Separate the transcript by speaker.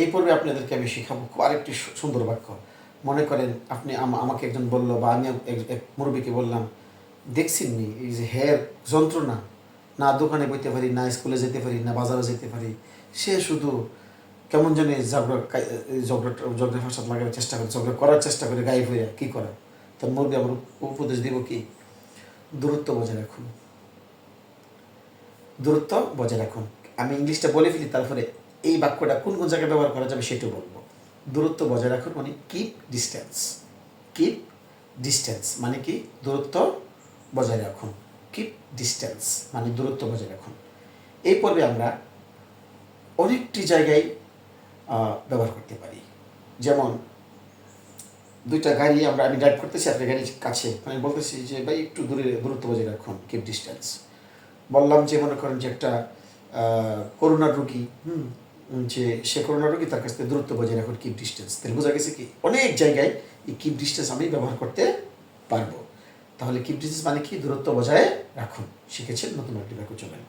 Speaker 1: এই পর্বে আপনাদেরকে আমি শেখাবো খুব আরেকটি সুন্দর বাক্য। মনে করেন আপনি আমাকে একজন বললো, বা আমি এক মুরব্বীকে বললাম, দেখছেন নি এই যে হের যন্ত্রণা, না দোকানে বইতে পারি, না স্কুলে যেতে পারি, না বাজারে যেতে পারি, সে শুধু কেমন জানি ঝগড়া ফাসাদ লাগানোর চেষ্টা করে, ঝগড়া করার চেষ্টা করে, গায়ে হয়ে কী করে। তার মুরব্বী আমার উপদেশ দিব কি? দূরত্ব বজায় রাখুন, দূরত্ব বজায় রাখুন। আমি ইংলিশটা বলে ফেলি, তারপরে এই বাক্যটা কোন কোন জায়গায় ব্যবহার করা যাবে সেটাও বলবো। দূরত্ব বজায় রাখুন মানে কিপ ডিস্টেন্স। কিপ ডিস্টেন্স মানে কি? দূরত্ব বজায় রাখুন। কিপ ডিস্টেন্স মানে দূরত্ব বজায় রাখুন। এই পর্বে আমরা অনেকটি জায়গায় ব্যবহার করতে পারি। যেমন দুইটা গাড়ি আমি ড্রাইভ করতেছি, আপনার গাড়ির কাছে, আমি বলতেছি যে ভাই একটু দূরত্ব বজায় রাখুন, কিপ ডিস্টেন্স। বললাম যে মনে করেন যে একটা করোনার রুগী, যে সে করোনা রোগী, তার কাছ থেকে দূরত্ব বজায় রাখুন, কিপ ডিস্টেন্স। তাহলে বোঝা গেছে কি অনেক জায়গায় এই কিপ ডিস্টেন্স আমি ব্যবহার করতে পারবো। তাহলে কিপ ডিস্টেন্স মানে কি? দূরত্ব বজায় রাখুন। শিখেছেন নতুন একটি বাক্য। চলেন।